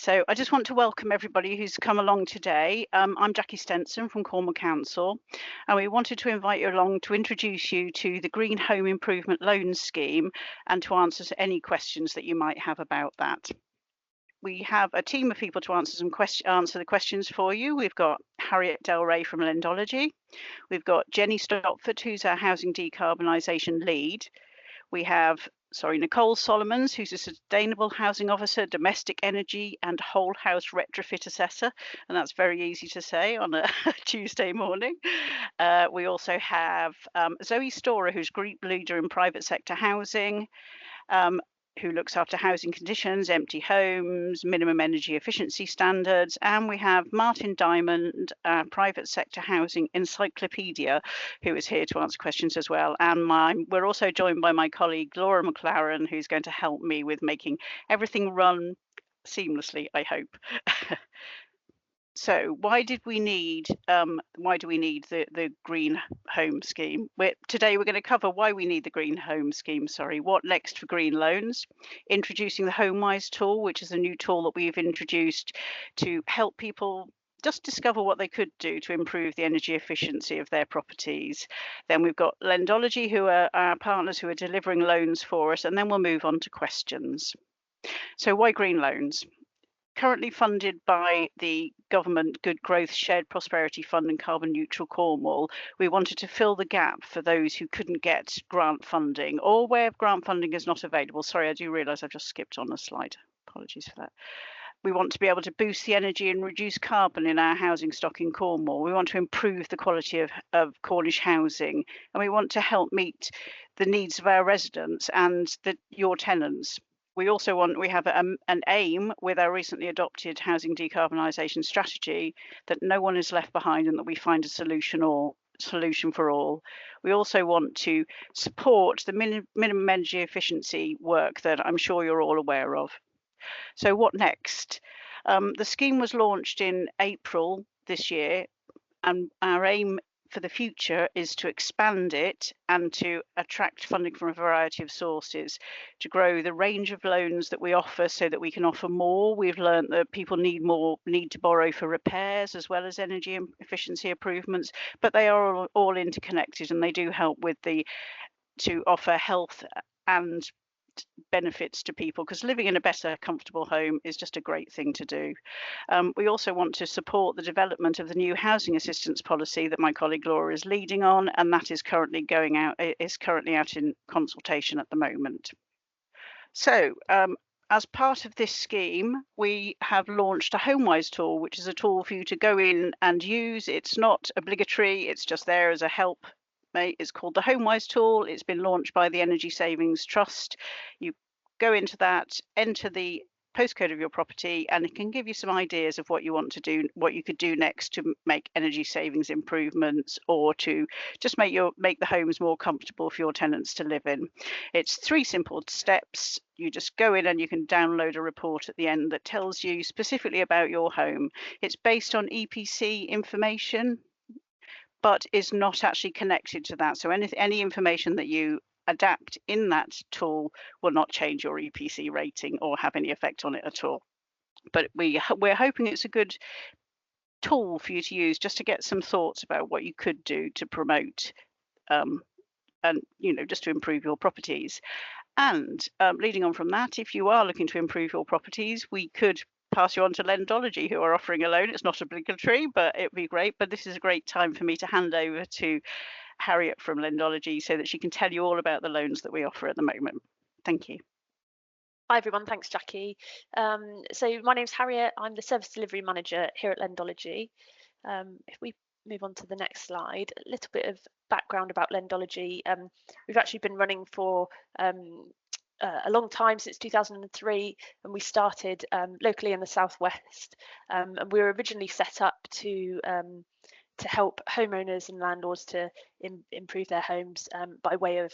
So I just want to welcome everybody who's come along today. I'm Jackie Stenson from Cornwall Council, and we wanted to invite you along to introduce you to the Green Home Improvement Loan Scheme and to answer any questions that you might have about that. We have a team of people to answer the questions for you. We've got Harriet Del Rey from Lendology. We've got Jenny Stopford, who's our housing decarbonisation lead. We have Nicole Solomons, who's a Sustainable Housing Officer, Domestic Energy and Whole House Retrofit Assessor. And that's very easy to say on a Tuesday morning. We also have Zoe Storer, who's Group Leader in Private Sector Housing, who looks after housing conditions, empty homes, minimum energy efficiency standards. And we have Martin Diamond, Private Sector Housing Encyclopedia, who is here to answer questions as well. And we're also joined by my colleague, Laura McLaren, who's going to help me with making everything run seamlessly, I hope. So why do we need the Green Home Scheme? Today we're going to cover why we need the Green Home Scheme, what next for green loans, introducing the Homewise tool, which is a new tool that we've introduced to help people just discover what they could do to improve the energy efficiency of their properties. Then we've got Lendology, who are our partners who are delivering loans for us, and then we'll move on to questions. So why green loans? Currently funded by the Government Good Growth Shared Prosperity Fund and Carbon Neutral Cornwall, we wanted to fill the gap for those who couldn't get grant funding or where grant funding is not available. Sorry, I do realise I've just skipped on a slide. Apologies for that. We want to be able to boost the energy and reduce carbon in our housing stock in Cornwall. We want to improve the quality of Cornish housing, and we want to help meet the needs of our residents and your tenants. We have an aim with our recently adopted housing decarbonisation strategy that no one is left behind and that we find a solution for all. We also want to support the minimum energy efficiency work that I'm sure you're all aware of. So what next? The scheme was launched in April this year, and our aim for the future is to expand it and to attract funding from a variety of sources, to grow the range of loans that we offer so that we can offer more. We've learned that people need to borrow for repairs as well as energy and efficiency improvements, but they are all interconnected, and they do help to offer health and benefits to people, because living in a better, comfortable home is just a great thing to do. We also want to support the development of the new housing assistance policy that my colleague Laura is leading on, and that is currently out in consultation at the moment. So as part of this scheme, we have launched a Homewise tool, which is a tool for you to go in and use. It's not obligatory, it's just there as a help. It's called the Homewise tool. It's been launched by the Energy Savings Trust. You go into that, enter the postcode of your property, and it can give you some ideas of what you want to do, what you could do next to make energy savings improvements or to just make the homes more comfortable for your tenants to live in. It's 3 simple steps. You just go in and you can download a report at the end that tells you specifically about your home. It's based on EPC information, but is not actually connected to that. So any information that you adapt in that tool will not change your EPC rating or have any effect on it at all. But we're hoping it's a good tool for you to use just to get some thoughts about what you could do to promote and just to improve your properties. And leading on from that, if you are looking to improve your properties, we could pass you on to Lendology, who are offering a loan. It's not obligatory, but it'd be great. But this is a great time for me to hand over to Harriet from Lendology so that she can tell you all about the loans that we offer at the moment. Thank you. Hi everyone, thanks Jackie. So my name's Harriet, I'm the Service Delivery Manager here at Lendology. If we move on to the next slide, a little bit of background about Lendology. We've actually been running for a long time, since 2003, and we started locally in the southwest, and we were originally set up to help homeowners and landlords to improve their homes by way of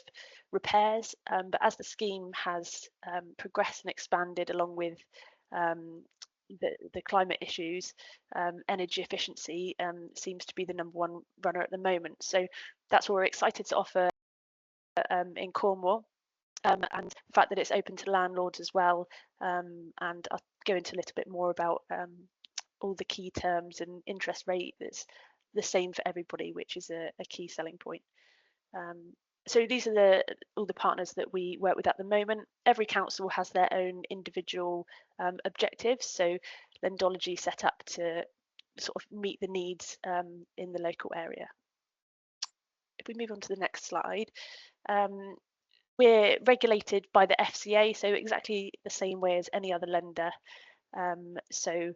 repairs, but as the scheme has progressed and expanded along with the climate issues, energy efficiency seems to be the #1 runner at the moment. So that's what we're excited to offer in Cornwall. And the fact that it's open to landlords as well, and our go into a little bit more about all the key terms and interest rate that's the same for everybody, which is a key selling point. So these are all the partners that we work with at the moment. Every council has their own individual objectives. So Lendology set up to sort of meet the needs in the local area. If we move on to the next slide, we're regulated by the FCA, so exactly the same way as any other lender. So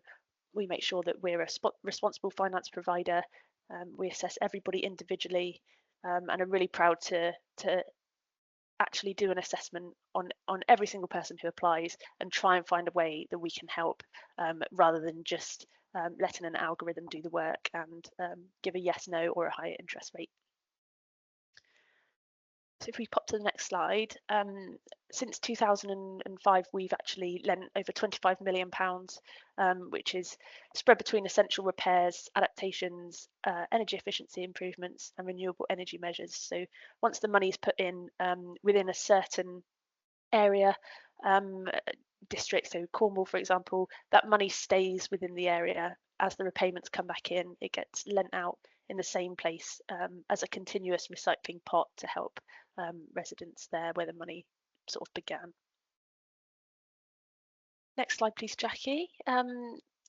we make sure that we're a responsible finance provider. We assess everybody individually, and I'm really proud to actually do an assessment on every single person who applies and try and find a way that we can help, rather than just letting an algorithm do the work and give a yes, no, or a higher interest rate. So if we pop to the next slide, since 2005, we've actually lent over £25 million, which is spread between essential repairs, adaptations, energy efficiency improvements, and renewable energy measures. So once the money is put in within a certain area, district, so Cornwall, for example, that money stays within the area. As the repayments come back in, it gets lent out in the same place as a continuous recycling pot to help residents there where the money sort of began. Next slide, please, Jackie.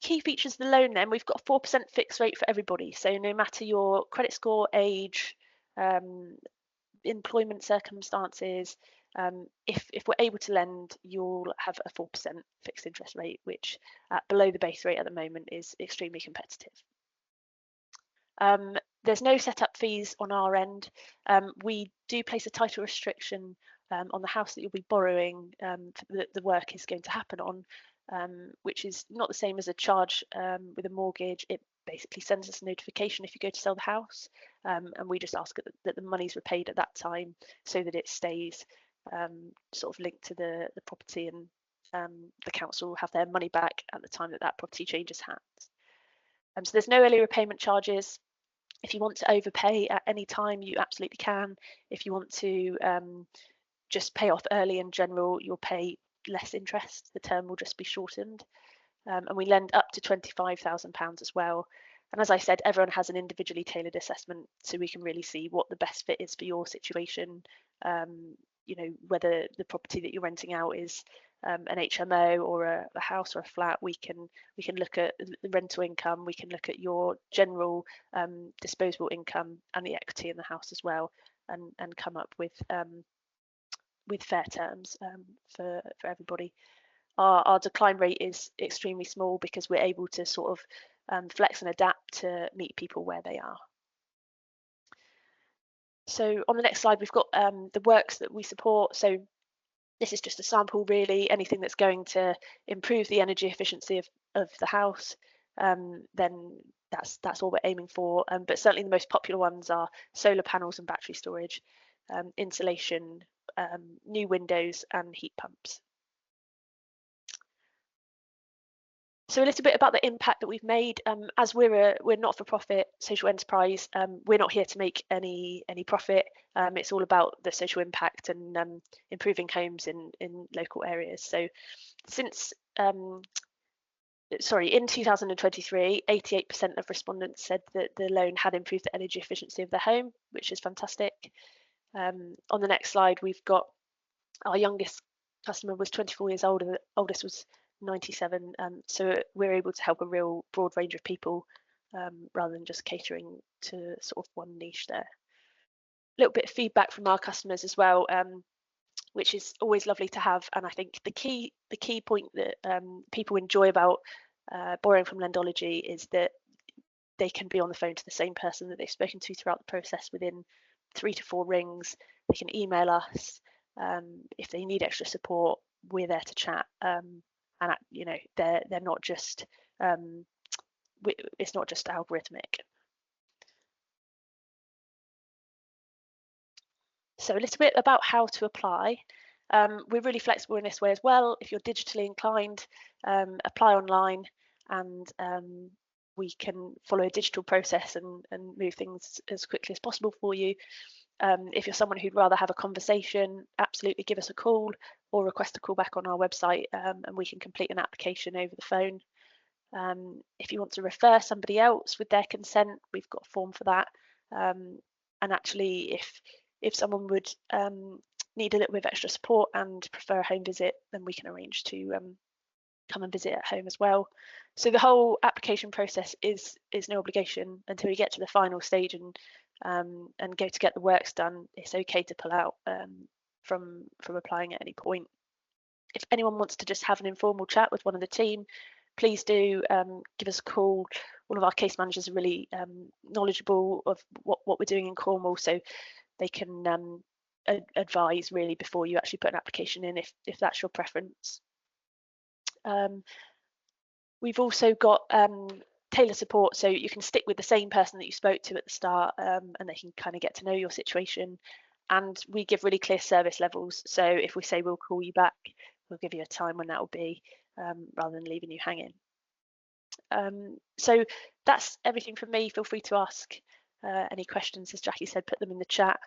Key features of the loan then, we've got a 4% fixed rate for everybody. So no matter your credit score, age, employment circumstances, if we're able to lend, you'll have a 4% fixed interest rate, which below the base rate at the moment is extremely competitive. There's no setup fees on our end. We do place a title restriction on the house that you'll be borrowing, the work is going to happen on, which is not the same as a charge with a mortgage. It basically sends us a notification if you go to sell the house, and we just ask that the money's repaid at that time so that it stays sort of linked to the property, and the council will have their money back at the time that property changes hands. So there's no early repayment charges. If you want to overpay at any time, you absolutely can. If you want to just pay off early in general, you'll pay less interest. The term will just be shortened. And we lend up to £25,000 as well. And as I said, everyone has an individually tailored assessment, so we can really see what the best fit is for your situation. You know, whether the property that you're renting out is an HMO or a house or a flat, we can look at the rental income, we can look at your general disposable income and the equity in the house as well, and come up with fair terms for everybody. Our decline rate is extremely small because we're able to sort of flex and adapt to meet people where they are. So on the next slide, we've got the works that we support. So this is just a sample, really. Anything that's going to improve the energy efficiency of the house, then that's all we're aiming for. But certainly the most popular ones are solar panels and battery storage, insulation, new windows and heat pumps. So a little bit about the impact that we've made. As we're not-for-profit social enterprise, we're not here to make any profit. It's all about the social impact and improving homes in local areas. So since in 2023, 88% of respondents said that the loan had improved the energy efficiency of their home, which is fantastic. On the next slide, we've got our youngest customer was 24 years old and the oldest was 97, so we're able to help a real broad range of people rather than just catering to sort of one niche there. A little bit of feedback from our customers as well, which is always lovely to have, and I think the key point that people enjoy about borrowing from Lendology is that they can be on the phone to the same person that they've spoken to throughout the process within 3 to 4 rings. They can email us if they need extra support. We're there to chat. And you know, they're not just it's not just algorithmic. So a little bit about how to apply. We're really flexible in this way as well. If you're digitally inclined, apply online, and we can follow a digital process and move things as quickly as possible for you. If you're someone who'd rather have a conversation, absolutely give us a call or request a call back on our website, and we can complete an application over the phone. If you want to refer somebody else with their consent, we've got a form for that. And actually, if someone would need a little bit of extra support and prefer a home visit, then we can arrange to come and visit at home as well. So the whole application process is no obligation until you get to the final stage and go to get the works done. It's okay to pull out from applying at any point. If anyone wants to just have an informal chat with one of the team, please do give us a call. All of our case managers are really knowledgeable of what we're doing in Cornwall, so they can advise really before you actually put an application in, if that's your preference. We've also got tailor support, so you can stick with the same person that you spoke to at the start, and they can kind of get to know your situation. And we give really clear service levels, so if we say we'll call you back, we'll give you a time when that will be, rather than leaving you hanging. So that's everything from me. Feel free to ask any questions, as Jackie said, put them in the chat.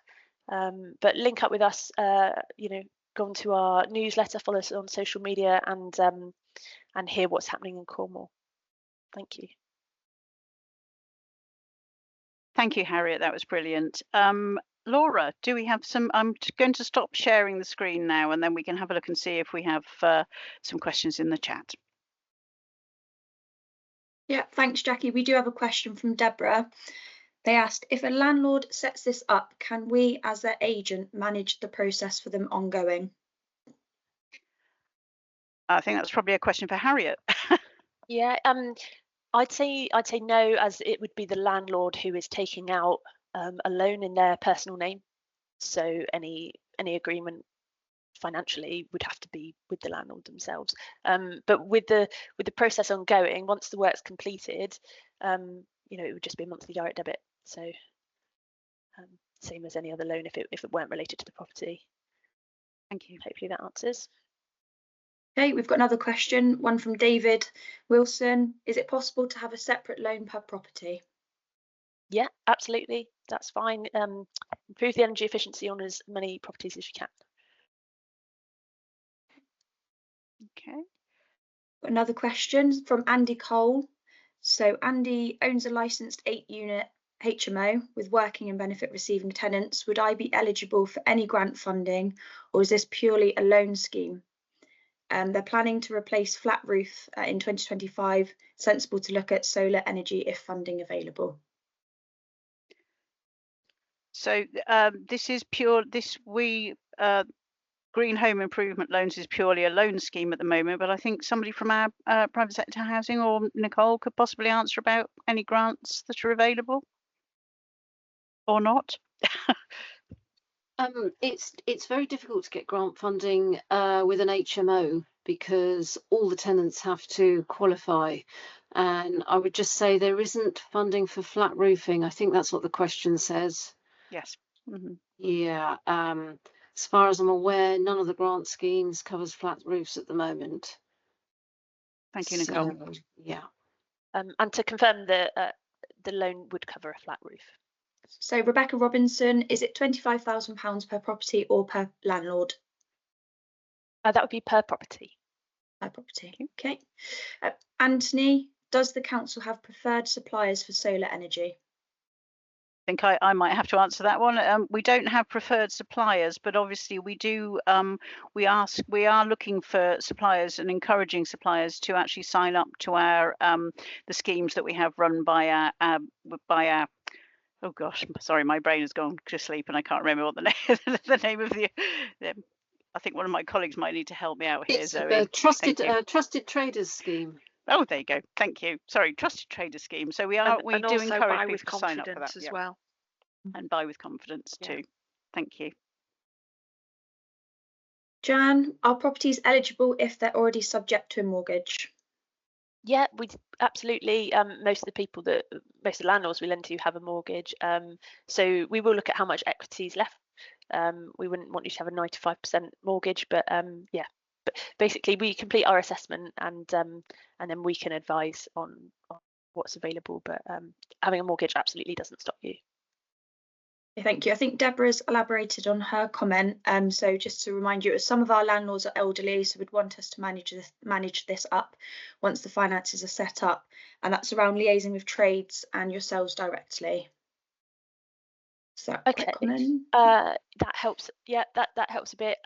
But link up with us, go onto our newsletter, follow us on social media, and hear what's happening in Cornwall. Thank you. Thank you, Harriet. That was brilliant. Laura, do we have some? I'm going to stop sharing the screen now, and then we can have a look and see if we have some questions in the chat. Yeah, thanks, Jackie. We do have a question from Deborah. They asked, if a landlord sets this up, can we, as their agent, manage the process for them ongoing? I think that's probably a question for Harriet. Yeah, I'd say no, as it would be the landlord who is taking out a loan in their personal name. So any agreement financially would have to be with the landlord themselves. But with the process ongoing, once the work's completed, it would just be a monthly direct debit. So same as any other loan if it weren't related to the property. Thank you. Hopefully that answers. Okay, we've got another question, one from David Wilson. Is it possible to have a separate loan per property? Yeah, absolutely. That's fine. Improve the energy efficiency on as many properties as you can. Okay. Another question from Andy Cole. So Andy owns a licensed 8-unit HMO with working and benefit receiving tenants. Would I be eligible for any grant funding, or is this purely a loan scheme? They're planning to replace flat roof in 2025. Sensible to look at solar energy if funding available. So this is pure. Green Home Improvement Loans is purely a loan scheme at the moment, but I think somebody from our private sector housing or Nicole could possibly answer about any grants that are available or not. It's very difficult to get grant funding with an HMO because all the tenants have to qualify, and I would just say there isn't funding for flat roofing. I think that's what the question says. Yes. Mm-hmm. Yeah. As far as I'm aware, none of the grant schemes covers flat roofs at the moment. Thank you, Nicole. So, yeah. And to confirm, the loan would cover a flat roof. So Rebecca Robinson, is it £25,000 per property or per landlord? That would be per property. Per property. Okay. Anthony, does the council have preferred suppliers for solar energy? I think I might have to answer that one. We don't have preferred suppliers, but obviously we do. We are looking for suppliers and encouraging suppliers to actually sign up to our the schemes that we have run by our. Oh gosh, sorry, my brain has gone to sleep and I can't remember what the name of the. I think one of my colleagues might need to help me out here. It's Zoe. a trusted traders scheme. Oh, there you go. Thank you. Sorry, trusted trader scheme. So we do encourage people to sign up for that as well. And buy with confidence too. Thank you. Jan, are properties eligible if they're already subject to a mortgage? Yeah, we absolutely. Most of the landlords we lend to have a mortgage. So we will look at how much equity is left. We wouldn't want you to have a 95% mortgage, but yeah. But basically, we complete our assessment and then we can advise on what's available. But having a mortgage absolutely doesn't stop you. Thank you. I think Deborah's elaborated on her comment. So just to remind you, some of our landlords are elderly, so we'd want us to manage this up once the finances are set up, and that's around liaising with trades and yourselves directly. So Okay, that helps. Yeah, that helps a bit.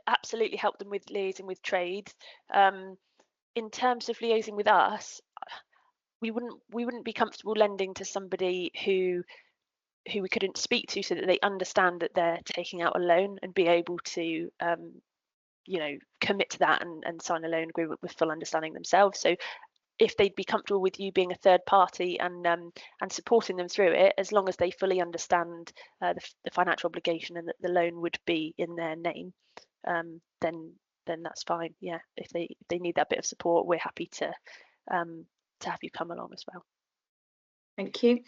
Absolutely help them with liaising with trades. In terms of liaising with us, we wouldn't be comfortable lending to somebody who we couldn't speak to, so that they understand that they're taking out a loan and be able to you know, commit to that and sign a loan agreement with full understanding themselves. So if they'd be comfortable with you being a third party and supporting them through it, as long as they fully understand the financial obligation and that the loan would be in their name, then that's fine. Yeah, if they need that bit of support, we're happy to have you come along as well. Thank you.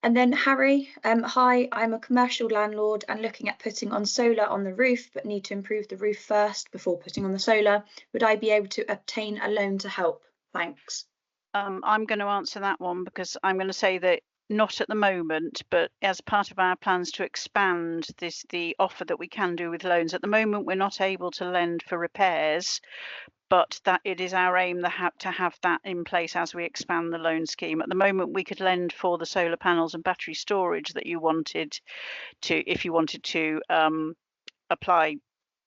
And then Harry, hi, I'm a commercial landlord and looking at putting on solar on the roof, but need to improve the roof first before putting on the solar. Would I be able to obtain a loan to help? Thanks. I'm going to answer that one, because I'm going to say that not at the moment, but as part of our plans to expand the offer that we can do with loans. At the moment, we're not able to lend for repairs, but that it is our aim to have that in place as we expand the loan scheme. At the moment, we could lend for the solar panels and battery storage that you wanted to, if you wanted to apply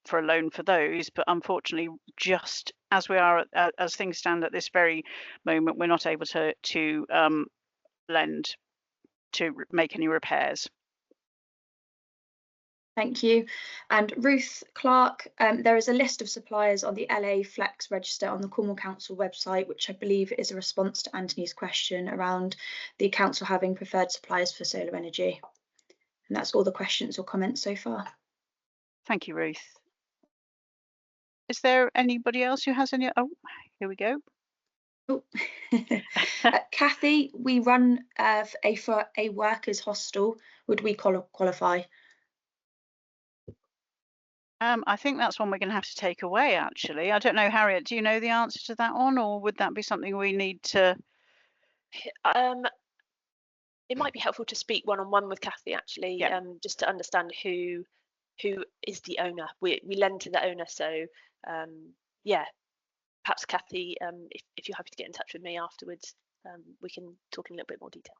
for a loan for those, but unfortunately, just as we are as things stand at this very moment, we're not able to lend to make any repairs. Thank you. And Ruth Clark, there is a list of suppliers on the LA Flex register on the Cornwall Council website, which I believe is a response to Anthony's question around the council having preferred suppliers for solar energy. And that's all the questions or comments so far. Thank you, Ruth. Is there anybody else who has any? Oh, here we go. Oh. Kathy, we run for a workers' hostel. Would we qualify? I think that's one we're going to have to take away, actually. I don't know, Harriet, do you know the answer to that one, or would that be something we need to? It might be helpful to speak one-on-one with Kathy, actually, Yeah. just to understand who is the owner. We lend to the owner, so yeah, perhaps Kathy, if you're happy to get in touch with me afterwards, we can talk in a little bit more detail.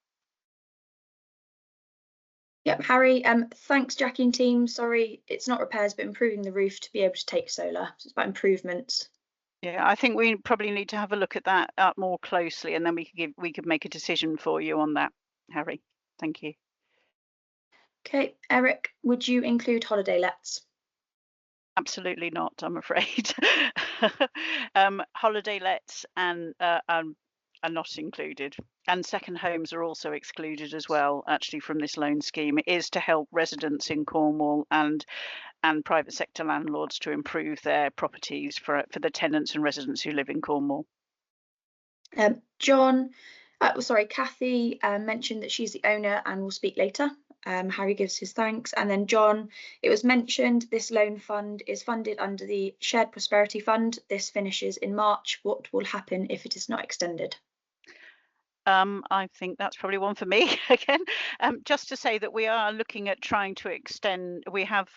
Yep, Harry, thanks Jackie and team. Sorry, it's not repairs, but improving the roof to be able to take solar. So it's about improvements. Yeah, I think we probably need to have a look at that more closely, and then we could make a decision for you on that, Harry. Thank you. Okay, Eric, would you include holiday lets? Absolutely not, I'm afraid. Holiday lets and are not included, and second homes are also excluded as well, actually, from this loan scheme. It is to help residents in Cornwall and private sector landlords to improve their properties for the tenants and residents who live in Cornwall. Kathy mentioned that she's the owner and will speak later. Harry gives his thanks. And then John, it was mentioned this loan fund is funded under the Shared Prosperity Fund. This finishes in March. What will happen if it is not extended? I think that's probably one for me again. Just to say that we are looking at trying to extend. We have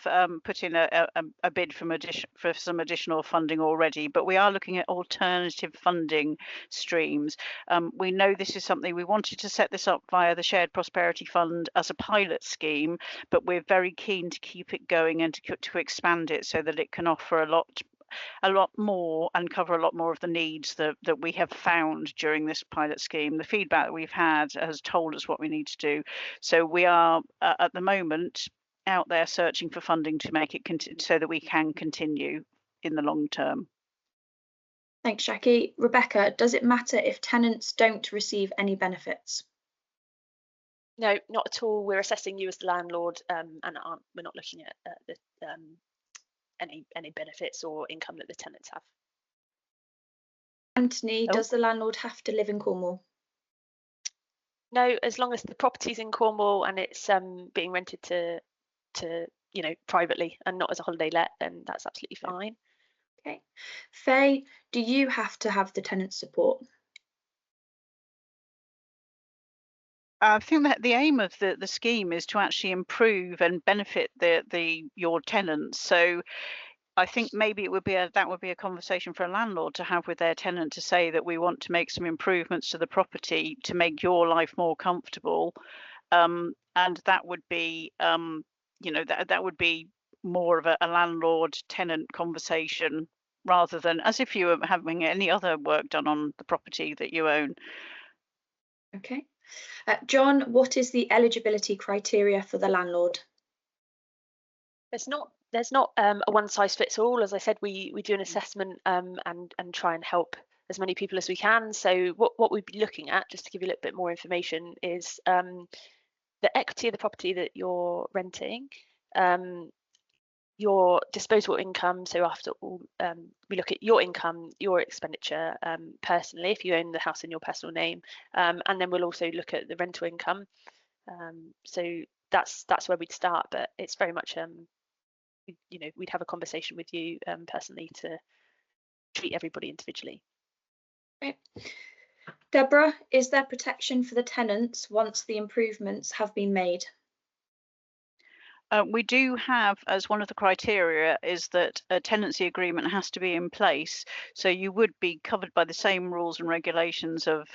put in a bid for some additional funding already, but we are looking at alternative funding streams. We know this is something we wanted to set this up via the Shared Prosperity Fund as a pilot scheme, but we're very keen to keep it going and to expand it so that it can offer a lot more and cover a lot more of the needs that we have found during this pilot scheme. The feedback that we've had has told us what we need to do. So we are at the moment out there searching for funding to make it so that we can continue in the long term. Thanks, Jackie. Rebecca, does it matter if tenants don't receive any benefits? No, not at all. We're assessing you as the landlord, and we're not looking at any benefits or income that the tenants have. Anthony, does the landlord have to live in Cornwall? No, as long as the property's in Cornwall and it's being rented to privately and not as a holiday let, then that's absolutely fine. Okay. Faye, do you have to have the tenant support? I think that the aim of the scheme is to actually improve and benefit your tenants. So I think maybe it would be that would be a conversation for a landlord to have with their tenant, to say that we want to make some improvements to the property to make your life more comfortable. And that would be, that would be more of a landlord tenant conversation, rather than as if you were having any other work done on the property that you own. Okay. John, what is the eligibility criteria for the landlord? There's not a one size fits all. As I said, we do an assessment and try and help as many people as we can. So what we'd be looking at, just to give you a little bit more information, is the equity of the property that you're renting, your disposable income. So after all, we look at your income, your expenditure personally, if you own the house in your personal name, and then we'll also look at the rental income. So that's where we'd start, but it's very much we'd have a conversation with you personally to treat everybody individually. Okay. Deborah, is there protection for the tenants once the improvements have been made? We do have, as one of the criteria, is that a tenancy agreement has to be in place. So you would be covered by the same rules and regulations of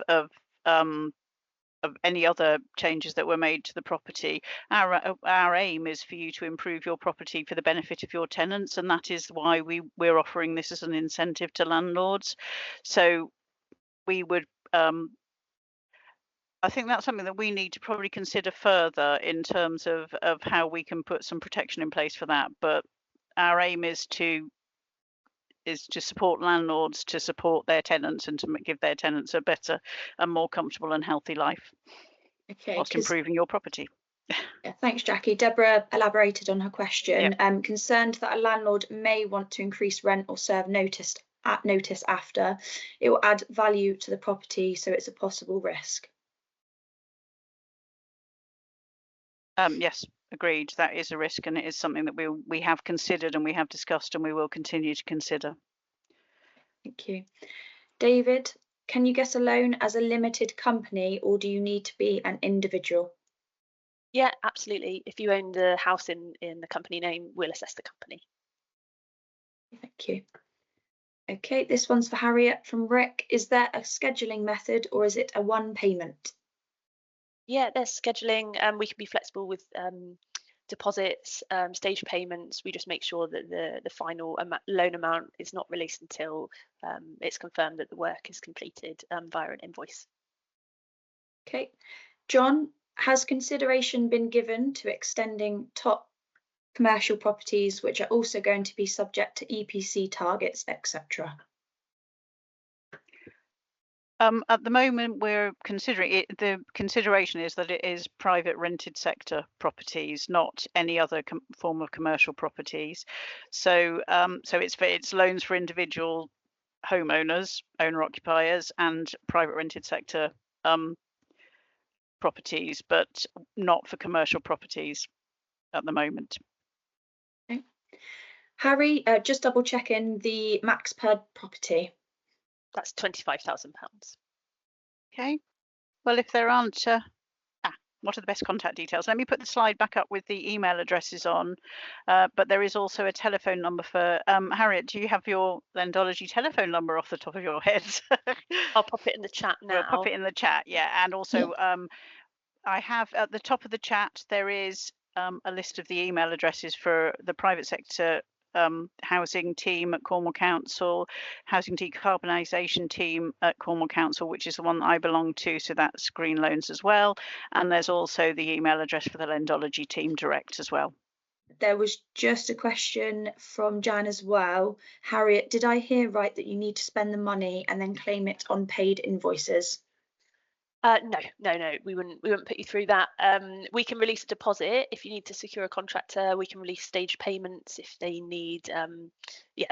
any other changes that were made to the property. Our aim is for you to improve your property for the benefit of your tenants, and that is why we're offering this as an incentive to landlords. So we would I think that's something that we need to probably consider further in terms of how we can put some protection in place for that. But our aim is to support landlords to support their tenants and to give their tenants a better and more comfortable and healthy life, Okay, whilst improving your property. Yeah, thanks, Jackie. Deborah elaborated on her question. Concerned that a landlord may want to increase rent or serve notice after, it will add value to the property, so it's a possible risk. Yes, agreed. That is a risk, and it is something that we have considered and we have discussed and we will continue to consider. Thank you. David, can you get a loan as a limited company, or do you need to be an individual? Yeah, absolutely. If you own the house in the company name, we'll assess the company. Thank you. Okay, this one's for Harriet from Rick. Is there a scheduling method, or is it a one payment? Yeah, there's scheduling. We can be flexible with deposits, stage payments. We just make sure that the final loan amount is not released until it's confirmed that the work is completed via an invoice. Okay. John, has consideration been given to extending top commercial properties, which are also going to be subject to EPC targets, etc.? At the moment, we're considering it. The consideration is that it is private rented sector properties, not any other form of commercial properties. So, it's loans for individual homeowners, owner occupiers, and private rented sector properties, but not for commercial properties at the moment. Okay. Harry, just double checking the max per property. That's £25,000. Okay. Well, if there aren't, what are the best contact details? Let me put the slide back up with the email addresses on, but there is also a telephone number for Harriet. Do you have your Lendology telephone number off the top of your head? I'll pop it in the chat now. We'll pop it in the chat, yeah. And also, I have at the top of the chat, there is a list of the email addresses for the private sector housing team at Cornwall Council, housing decarbonisation team at Cornwall Council, which is the one that I belong to, so that's Green Loans as well. And there's also the email address for the Lendology team direct as well. There was just a question from Jan as well. Harriet, did I hear right that you need to spend the money and then claim it on paid invoices? No, we wouldn't put you through that. We can release a deposit if you need to secure a contractor. We can release stage payments if they need,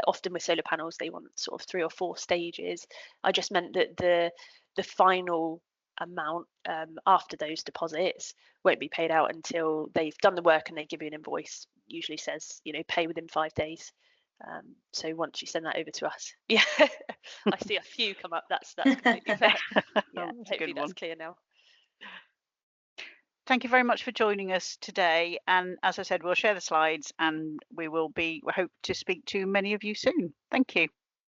often with solar panels, they want sort of 3 or 4 stages. I just meant that the final amount after those deposits won't be paid out until they've done the work and they give you an invoice. Usually says, pay within 5 days. So once you send that over to us, yeah, I see a few come up. That's completely fair. Yeah, hopefully that's clear now. thank you very much for joining us today. And as I said, we'll share the slides and we hope to speak to many of you soon. Thank you.